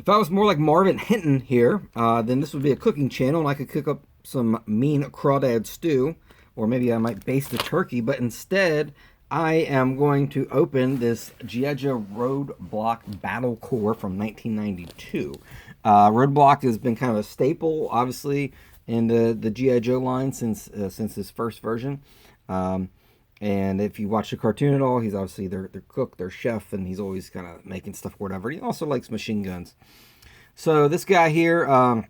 If I was more like Marvin Hinton here, then this would be a cooking channel, and I could cook up some mean crawdad stew, or maybe I might baste a turkey, but instead, I am going to open this G.I. Joe Roadblock Battle Core from 1992. Roadblock has been kind of a staple, obviously, in the G.I. Joe line since his first version. And if you watch the cartoon at all, he's obviously their cook, their chef, and he's always kind of making stuff or whatever. He also likes machine guns. So this guy here, a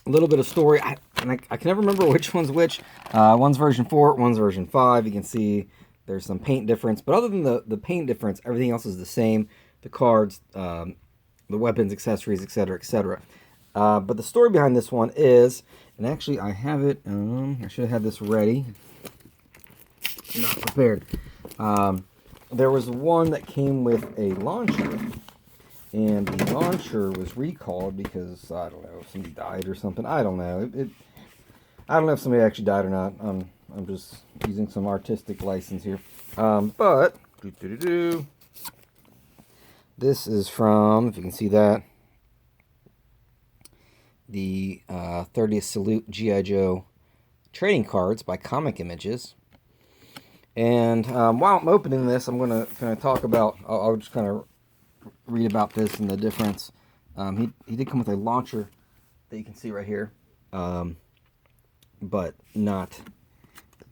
little bit of story. I can never remember which one's which. One's version 4, one's version 5. You can see there's some paint difference. But other than the paint difference, everything else is the same. The cards, the weapons, accessories, etc., etc. But the story behind this one is, and actually I have it, I should have had this ready. Not prepared. There was one that came with a launcher, and the launcher was recalled because, I don't know, somebody died or something. I don't know. I don't know if somebody actually died or not. I'm just using some artistic license here. But this is from, if you can see that, the 30th Salute G.I. Joe trading cards by Comic Images. And while I'm opening this, I'm going to kind of talk about, I'll just kind of read about this and the difference. He did come with a launcher that you can see right here, but not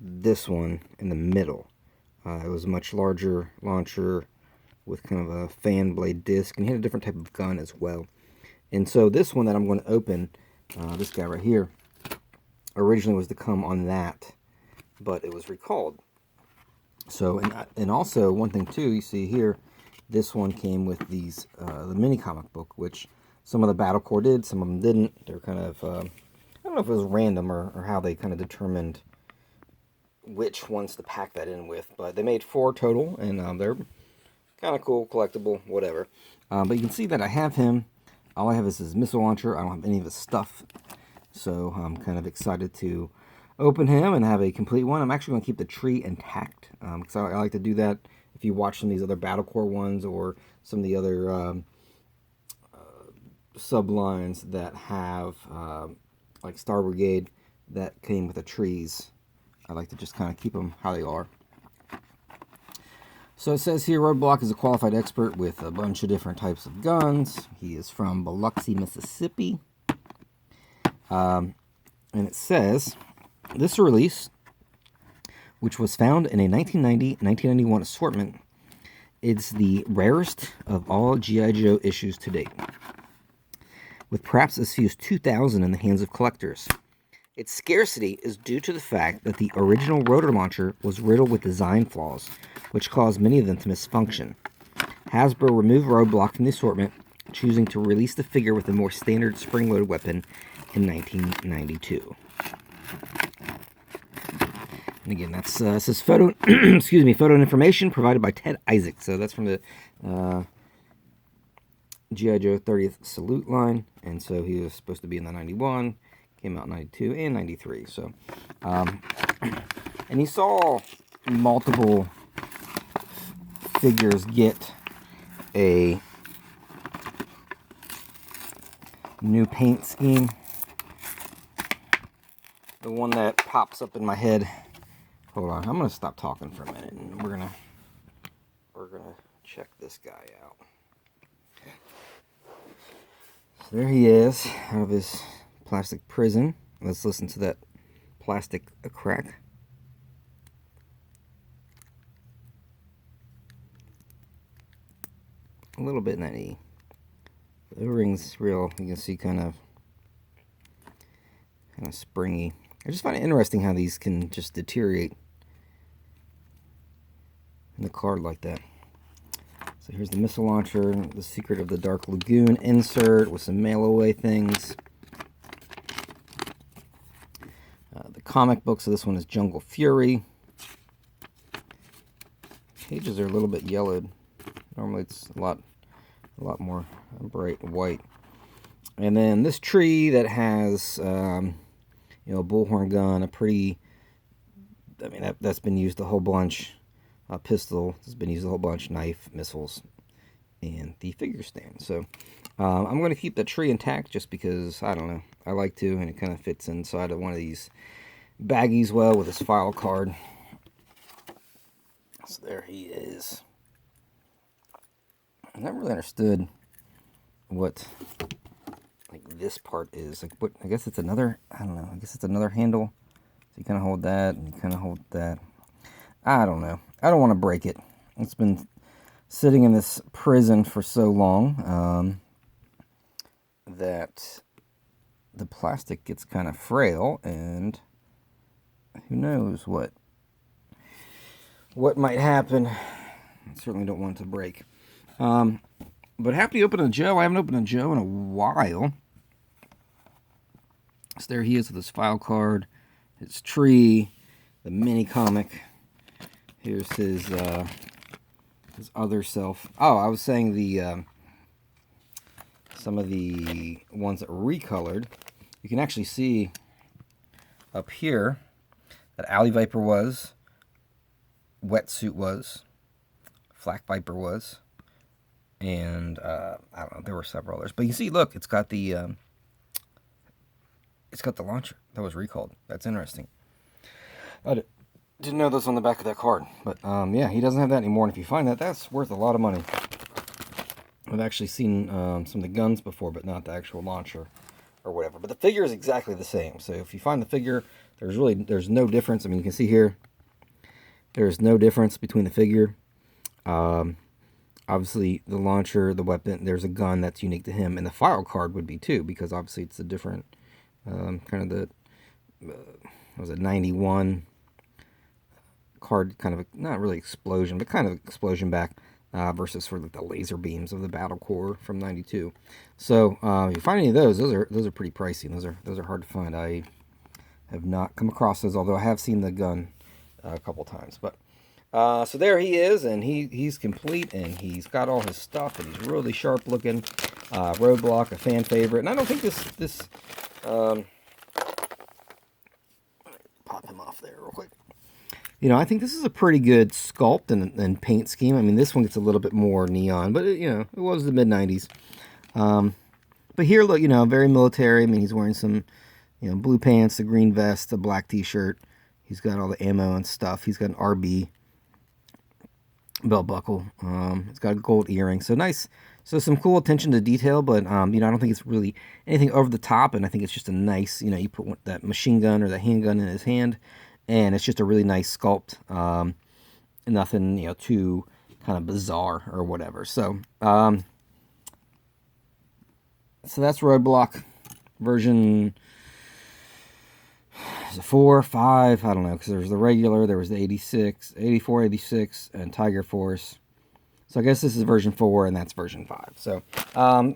this one in the middle. It was a much larger launcher with kind of a fan blade disc, and he had a different type of gun as well. And so this one that I'm going to open, this guy right here, originally was to come on that, but it was recalled. So, and also, one thing too, you see here, this one came with these, the mini comic book, which some of the Battle Core did, some of them didn't. They're kind of, I don't know if it was random or how they kind of determined which ones to pack that in with. But they made 4 total, and they're kind of cool, collectible, whatever. But you can see that I have him. All I have is his missile launcher. I don't have any of his stuff. So I'm kind of excited to open him and have a complete one. I'm actually going to keep the tree intact because I like to do that. If you watch some of these other Battle Core ones or some of the other sublines that have like Star Brigade that came with the trees, I like to just kind of keep them how they are. So it says here, Roadblock is a qualified expert with a bunch of different types of guns. He is from Biloxi, Mississippi. And it says, this release, which was found in a 1990-1991 assortment, is the rarest of all G.I. Joe issues to date, with perhaps as few as 2,000 in the hands of collectors. Its scarcity is due to the fact that the original rotor launcher was riddled with design flaws, which caused many of them to misfunction. Hasbro removed Roadblock from the assortment, choosing to release the figure with a more standard spring-loaded weapon in 1992. And again, that's this photo, excuse me, photo and information provided by Ted Isaac. So that's from the G.I. Joe 30th Salute line, and so he was supposed to be in the 91, came out in 92 and 93. So, and he saw multiple figures get a new paint scheme. The one that pops up in my head. Hold on, I'm gonna stop talking for a minute, and we're gonna check this guy out. So there he is, out of his plastic prison. Let's listen to that plastic crack. A little bit in that E. The O-ring's real. You can see kind of springy. I just find it interesting how these can just deteriorate in the card like that. So here's the missile launcher, the Secret of the Dark Lagoon insert with some mail-away things. The comic book, so this one is Jungle Fury. Pages are a little bit yellowed. Normally it's a lot more bright white. And then this tree that has you know, a bullhorn gun, a pretty, I mean, that's been used a whole bunch. A pistol has been used a whole bunch, knife, missiles, and the figure stand. So I'm going to keep the tree intact just because, I don't know, I like to, and it kind of fits inside of one of these baggies well with his file card. So there he is. I never really understood what, like, this part is. Like, what, I guess it's another, I don't know, I guess it's another handle. So you kind of hold that, and you kind of hold that. I don't know. I don't want to break it. It's been sitting in this prison for so long that the plastic gets kind of frail, and who knows what might happen. I certainly don't want it to break. But happy to open a Joe. I haven't opened a Joe in a while. So there he is with his file card, his tree, the mini comic. Here's his other self. Oh, I was saying the some of the ones that were recolored. You can actually see up here that Alley Viper was, Wetsuit was, Flak Viper was, and I don't know, there were several others. But you see, look, it's got the launcher that was recalled. That's interesting. I didn't know this on the back of that card, but yeah, he doesn't have that anymore. And if you find that, that's worth a lot of money. I've actually seen some of the guns before, but not the actual launcher or whatever. But the figure is exactly the same. So if you find the figure, there's no difference. I mean, you can see here, there's no difference between the figure. Obviously, the launcher, the weapon, there's a gun that's unique to him, and the file card would be too, because obviously it's a different kind of the was it 91 card, kind of a, not really explosion, but kind of explosion back. Versus for the laser beams of the Battle Core from '92. So if you find any of those are pretty pricey. Those are hard to find. I have not come across those, although I have seen the gun a couple times. But so there he is, and he's complete, and he's got all his stuff, and he's really sharp looking. Roadblock, a fan favorite, and I don't think this pop him off there real quick. You know, I think this is a pretty good sculpt and paint scheme. I mean, this one gets a little bit more neon, but it was the mid-90s. But here, look, very military. I mean, he's wearing some, blue pants, a green vest, a black t-shirt. He's got all the ammo and stuff. He's got an RB belt buckle. It's got a gold earring. So nice. So some cool attention to detail, but, I don't think it's really anything over the top, and I think it's just a nice, you put that machine gun or the handgun in his hand, and it's just a really nice sculpt. Nothing, too kind of bizarre or whatever. So, so that's Roadblock version 4, 5, I don't know, because there's the regular, there was the 86, 84, 86, and Tiger Force. So I guess this is version 4, and that's version 5. So,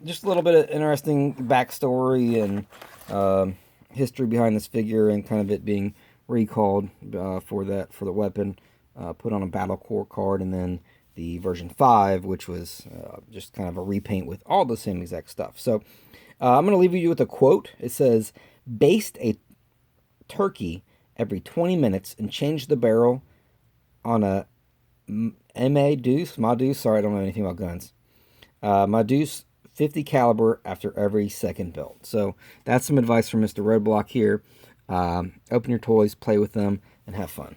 just a little bit of interesting backstory and history behind this figure, and kind of it being recalled for the weapon, put on a Battle Core card, and then the version 5, which was just kind of a repaint with all the same exact stuff. So I'm going to leave you with a quote. It says, "Baste a turkey every 20 minutes and change the barrel on a Ma-Deuce, sorry, I don't know anything about guns. Ma-Deuce 50 caliber after every second build." So that's some advice from Mr. Roadblock here. Open your toys, play with them, and have fun.